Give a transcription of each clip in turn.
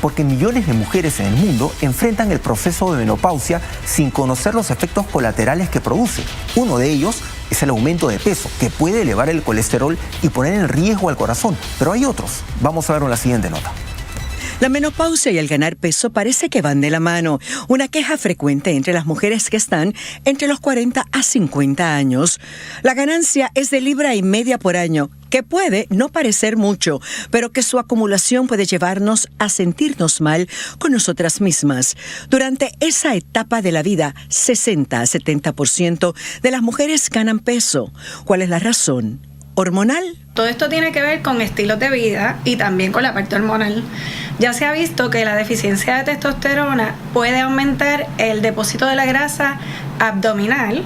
Porque millones de mujeres en el mundo enfrentan el proceso de menopausia sin conocer los efectos colaterales que produce. Uno de ellos es el aumento de peso, que puede elevar el colesterol y poner en riesgo al corazón. Pero hay otros. Vamos a ver en la siguiente nota. La menopausia y el ganar peso parece que van de la mano. Una queja frecuente entre las mujeres que están entre los 40 a 50 años. La ganancia es de 1,5 libras por año, que puede no parecer mucho, pero que su acumulación puede llevarnos a sentirnos mal con nosotras mismas. Durante esa etapa de la vida, 60 a 70% de las mujeres ganan peso. ¿Cuál es la razón? ¿Hormonal? Todo esto tiene que ver con estilos de vida y también con la parte hormonal. Ya se ha visto que la deficiencia de testosterona puede aumentar el depósito de la grasa abdominal.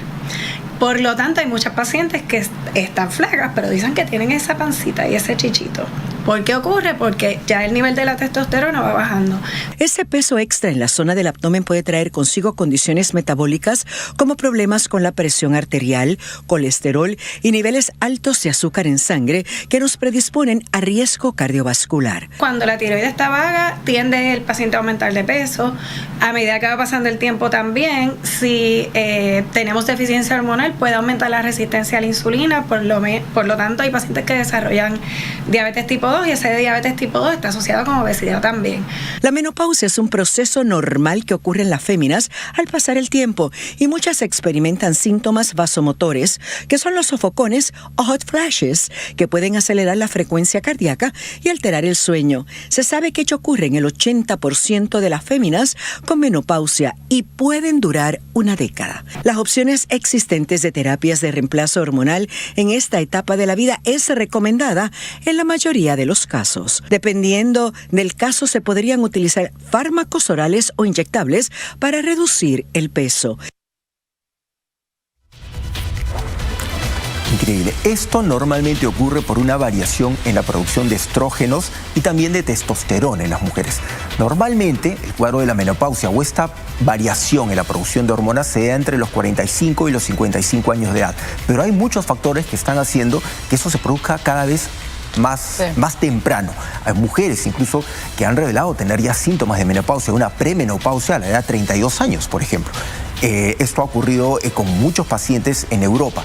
Por lo tanto, hay muchas pacientes que están flacas, pero dicen que tienen esa pancita y ese chichito. ¿Por qué ocurre? Porque ya el nivel de la testosterona va bajando. Ese peso extra en la zona del abdomen puede traer consigo condiciones metabólicas como problemas con la presión arterial, colesterol y niveles altos de azúcar en sangre que nos predisponen a riesgo cardiovascular. Cuando la tiroides está baja, tiende el paciente a aumentar de peso. A medida que va pasando el tiempo también, si tenemos deficiencia hormonal, puede aumentar la resistencia a la insulina. Por lo tanto, hay pacientes que desarrollan diabetes tipo 2 y ese diabetes tipo 2 está asociado con obesidad también. La menopausia es un proceso normal que ocurre en las féminas al pasar el tiempo y muchas experimentan síntomas vasomotores, que son los sofocones o hot flashes, que pueden acelerar la frecuencia cardíaca y alterar el sueño. Se sabe que ello ocurre en el 80% de las féminas con menopausia y pueden durar una década. Las opciones existentes de terapias de reemplazo hormonal en esta etapa de la vida es recomendada en la mayoría de los casos. Dependiendo del caso, se podrían utilizar fármacos orales o inyectables para reducir el peso. Increíble. Esto normalmente ocurre por una variación en la producción de estrógenos y también de testosterona en las mujeres. Normalmente, el cuadro de la menopausia o esta variación en la producción de hormonas se da entre los 45 y los 55 años de edad. Pero hay muchos factores que están haciendo que eso se produzca cada vez más temprano. Hay mujeres incluso que han revelado tener ya síntomas de menopausia, una premenopausia a la edad de 32 años, por ejemplo. Esto ha ocurrido con muchos pacientes en Europa.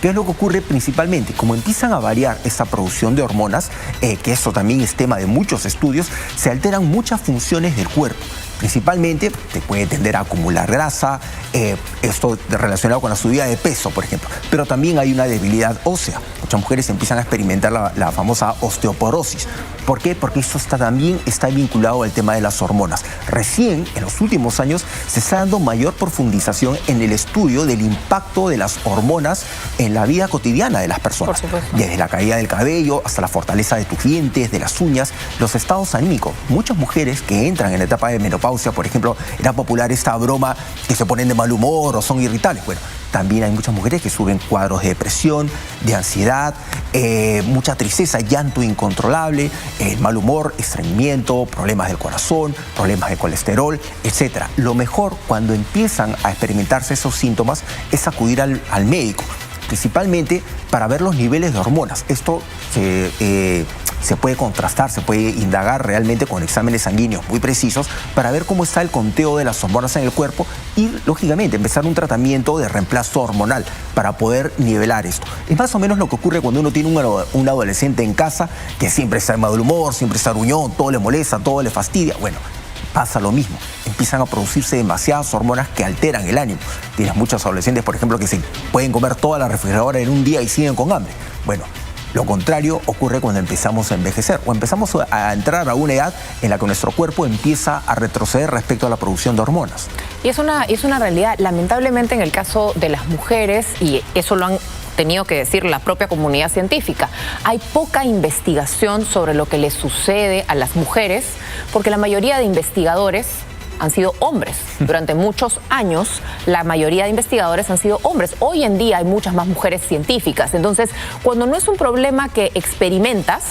¿Qué es lo que ocurre principalmente? Como empiezan a variar esta producción de hormonas, que esto también es tema de muchos estudios, se alteran muchas funciones del cuerpo. Principalmente te puede tender a acumular grasa, esto relacionado con la subida de peso, por ejemplo. Pero también hay una debilidad ósea. Muchas mujeres empiezan a experimentar la famosa osteoporosis. ¿Por qué? Porque esto también está vinculado al tema de las hormonas. Recién, en los últimos años, se está dando mayor profundización en el estudio del impacto de las hormonas en la vida cotidiana de las personas. Por supuesto. Desde la caída del cabello hasta la fortaleza de tus dientes, de las uñas, los estados anímicos. Muchas mujeres que entran en la etapa de menopausia, por ejemplo, era popular esta broma que se ponen de mal humor o son irritables. Bueno, también hay muchas mujeres que sufren cuadros de depresión, de ansiedad, mucha tristeza, llanto incontrolable, mal humor, estreñimiento, problemas del corazón, problemas de colesterol, etc. Lo mejor cuando empiezan a experimentarse esos síntomas es acudir al médico, principalmente para ver los niveles de hormonas. Esto se puede contrastar, se puede indagar realmente con exámenes sanguíneos muy precisos para ver cómo está el conteo de las hormonas en el cuerpo y, lógicamente, empezar un tratamiento de reemplazo hormonal para poder nivelar esto. Es más o menos lo que ocurre cuando uno tiene un adolescente en casa que siempre está en mal humor, siempre está gruñón, todo le molesta, todo le fastidia. Bueno, pasa lo mismo. Empiezan a producirse demasiadas hormonas que alteran el ánimo. Tienes muchos adolescentes, por ejemplo, que se pueden comer toda la refrigeradora en un día y siguen con hambre. Bueno, lo contrario ocurre cuando empezamos a envejecer o empezamos a entrar a una edad en la que nuestro cuerpo empieza a retroceder respecto a la producción de hormonas. Y es una realidad, lamentablemente, en el caso de las mujeres, y eso lo han tenido que decir la propia comunidad científica, hay poca investigación sobre lo que les sucede a las mujeres, porque la mayoría de investigadores han sido hombres. Durante muchos años, la mayoría de investigadores han sido hombres. Hoy en día hay muchas más mujeres científicas. Entonces, cuando no es un problema que experimentas,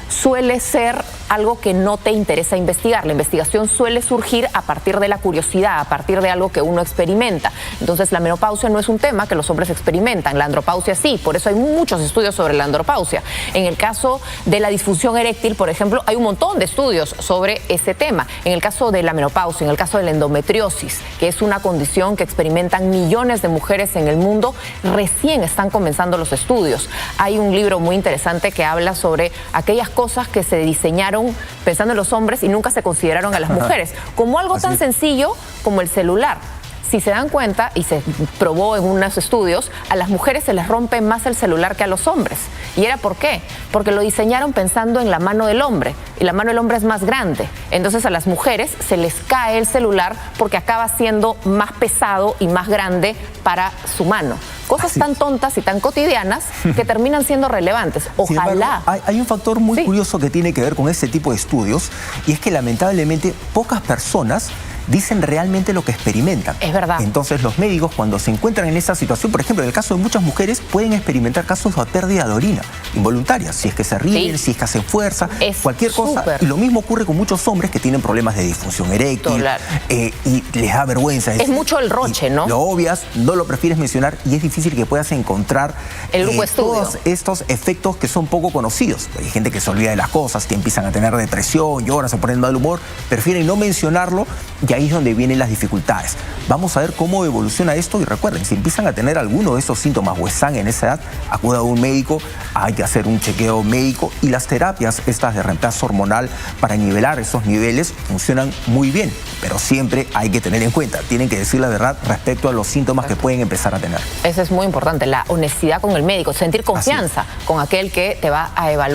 suele ser algo que no te interesa investigar. La investigación suele surgir a partir de la curiosidad, a partir de algo que uno experimenta. Entonces, la menopausia no es un tema que los hombres experimentan, la andropausia sí, por eso hay muchos estudios sobre la andropausia. En el caso de la disfunción eréctil, por ejemplo, hay un montón de estudios sobre ese tema. En el caso de la menopausia, en el caso de la endometriosis, que es una condición que experimentan millones de mujeres en el mundo, recién están comenzando los estudios. Hay un libro muy interesante que habla sobre aquellas cosas que se diseñaron pensando en los hombres y nunca se consideraron a las mujeres, como algo tan sencillo como el celular. Si se dan cuenta, y se probó en unos estudios, a las mujeres se les rompe más el celular que a los hombres. ¿Y era por qué? Porque lo diseñaron pensando en la mano del hombre, y la mano del hombre es más grande. Entonces a las mujeres se les cae el celular porque acaba siendo más pesado y más grande para su mano. Cosas tan tontas y tan cotidianas que terminan siendo relevantes. Ojalá. Sin embargo, hay un factor muy curioso que tiene que ver con este tipo de estudios, y es que lamentablemente pocas personas dicen realmente lo que experimentan. Es verdad. Entonces los médicos, cuando se encuentran en esa situación, por ejemplo, en el caso de muchas mujeres, pueden experimentar casos de pérdida de orina involuntaria, si es que se ríen, si es que hacen fuerza, cualquier cosa. Y lo mismo ocurre con muchos hombres que tienen problemas de disfunción eréctil y les da vergüenza. Es mucho el roche, ¿no? Lo obvias, no lo prefieres mencionar, y es difícil que puedas encontrar todos estos efectos que son poco conocidos. Hay gente que se olvida de las cosas, que empiezan a tener depresión, lloran, se ponen de mal humor, prefieren no mencionarlo, y ahí es donde vienen las dificultades. Vamos a ver cómo evoluciona esto, y recuerden, si empiezan a tener alguno de estos síntomas o están en esa edad, acuda a un médico, hay que hacer un chequeo médico, y las terapias estas de reemplazo hormonal para nivelar esos niveles funcionan muy bien, pero siempre hay que tener en cuenta, tienen que decir la verdad respecto a los síntomas que pueden empezar a tener. Eso es muy importante, la honestidad con el médico, sentir confianza con aquel que te va a evaluar.